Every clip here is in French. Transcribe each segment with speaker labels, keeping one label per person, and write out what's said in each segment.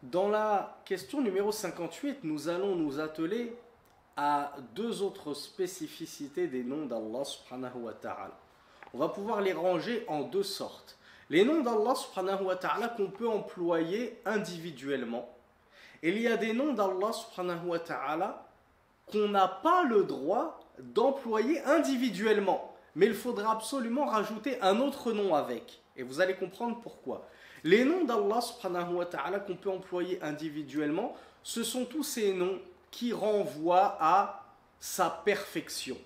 Speaker 1: Dans la question numéro 58, nous allons nous atteler à deux autres spécificités des noms d'Allah subhanahu wa ta'ala. On va pouvoir les ranger en deux sortes. Les noms d'Allah subhanahu wa ta'ala qu'on peut employer individuellement. Et il y a des noms d'Allah subhanahu wa ta'ala qu'on n'a pas le droit d'employer individuellement. Mais il faudra absolument rajouter un autre nom avec. Et vous allez comprendre pourquoi. Les noms d'Allah subhanahu wa ta'ala qu'on peut employer individuellement, ce sont tous ces noms qui renvoient à sa perfection.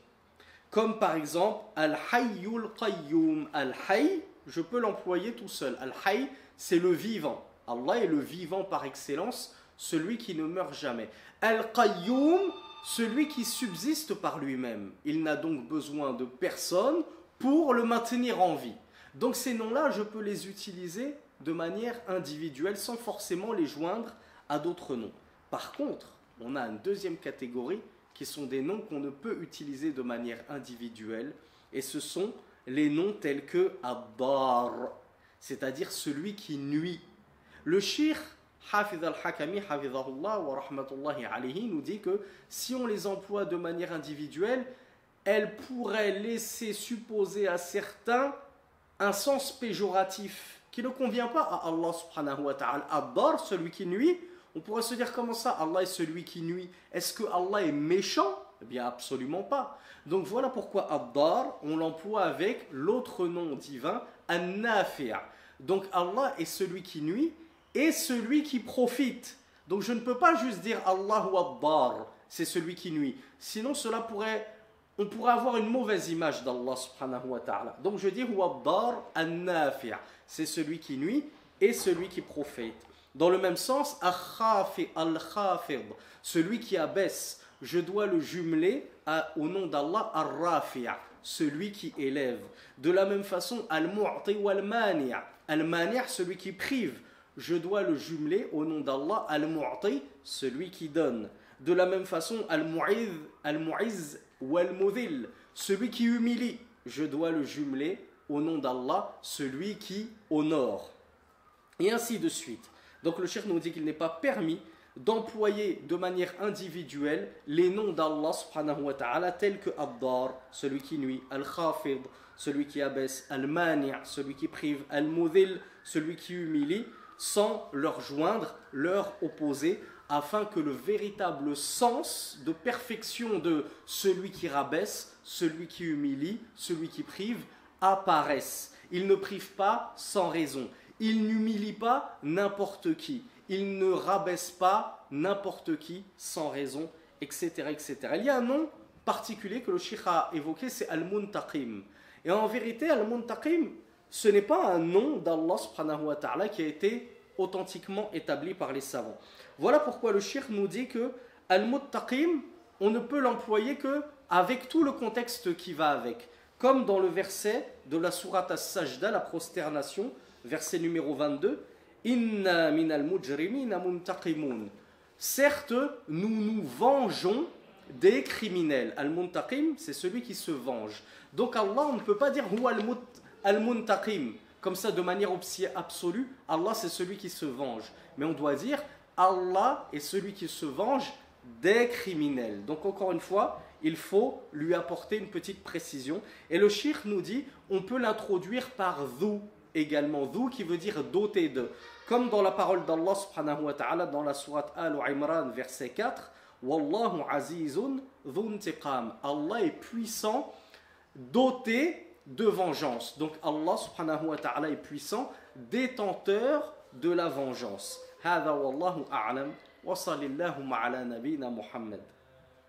Speaker 1: Comme par exemple Al-Hayyul Qayyum. Al-Hayy, je peux l'employer tout seul. Al-Hayy, c'est le vivant. Allah est le vivant par excellence, celui qui ne meurt jamais. Al-Qayyum, celui qui subsiste par lui-même. Il n'a donc besoin de personne pour le maintenir en vie. Donc ces noms-là, je peux les utiliser de manière individuelle sans forcément les joindre à d'autres noms. Par contre, on a une deuxième catégorie qui sont des noms qu'on ne peut utiliser de manière individuelle et ce sont les noms tels que Ad-Dar, c'est-à-dire celui qui nuit. Le Cheikh Hafidh al-Hakami, Hafidhahullah wa rahmatullahi alayhi, nous dit que si on les emploie de manière individuelle, elles pourraient laisser supposer à certains un sens péjoratif qui ne convient pas à Allah subhanahu wa ta'ala. Ad-Dar, celui qui nuit, on pourrait se dire comment ça, Allah est celui qui nuit. Est-ce que Allah est méchant? Eh bien absolument pas. Donc voilà pourquoi Ad-Dar, on l'emploie avec l'autre nom divin, An-Nafi'. Donc Allah est celui qui nuit et celui qui profite. Donc je ne peux pas juste dire Allahu Ad-Dar, c'est celui qui nuit. Sinon on pourrait avoir une mauvaise image d'Allah subhanahu wa ta'ala. Donc je dis Huwa-Dar an-Nafi', c'est celui qui nuit et celui qui profite. Dans le même sens, Al-Khafid, celui qui abaisse, je dois le jumeler au nom d'Allah Ar-Rafi', celui qui élève. De la même façon, Al-Mu'ti wal-Mani', Al-Mani', celui qui prive, je dois le jumeler au nom d'Allah Al-Mu'ti, celui qui donne. De la même façon, Al-Mu'izz Wal-Mudhil, celui qui humilie, je dois le jumeler au nom d'Allah, celui qui honore. Et ainsi de suite. Donc le cheikh nous dit qu'il n'est pas permis d'employer de manière individuelle les noms d'Allah subhanahu wa ta'ala tels que Ad-Dar, celui qui nuit, Al-Khafid, celui qui abaisse, Al-Mani', celui qui prive, Al-Mudhil, celui qui humilie, sans leur joindre, leur opposer, afin que le véritable sens de perfection de celui qui rabaisse, celui qui humilie, celui qui prive, apparaisse. Il ne prive pas sans raison. Il n'humilie pas n'importe qui. Il ne rabaisse pas n'importe qui sans raison, etc., etc. Il y a un nom particulier que le cheikh a évoqué, c'est Al-Muntaqim. Et en vérité, Al-Muntaqim, ce n'est pas un nom d'Allah subhanahu wa ta'ala qui a été authentiquement établi par les savants. Voilà pourquoi le cheikh nous dit que Al-Muttaqim, on ne peut l'employer que avec tout le contexte qui va avec. Comme dans le verset de la sourate As-Sajda, la prosternation, verset numéro 22, Inna minal mujrimina muntaqimun. Certes, nous nous vengeons des criminels. Al-Muntaqim, c'est celui qui se venge. Donc Allah, on ne peut pas dire Huwa al-Muntaqim comme ça de manière absolue. Allah, c'est celui qui se venge. Mais on doit dire Allah est celui qui se venge des criminels. Donc encore une fois, il faut lui apporter une petite précision. Et le cheikh nous dit, on peut l'introduire par dhu également. Dhu qui veut dire doté de. Comme dans la parole d'Allah subhanahu wa ta'ala dans la sourate Al-Imran verset 4, Wallahu azizun dhu intiqam. Allah est puissant, doté de vengeance. Donc Allah subhanahu wa ta'ala est puissant, détenteur de la vengeance. هذا والله أعلم وصلى اللهم على نبينا محمد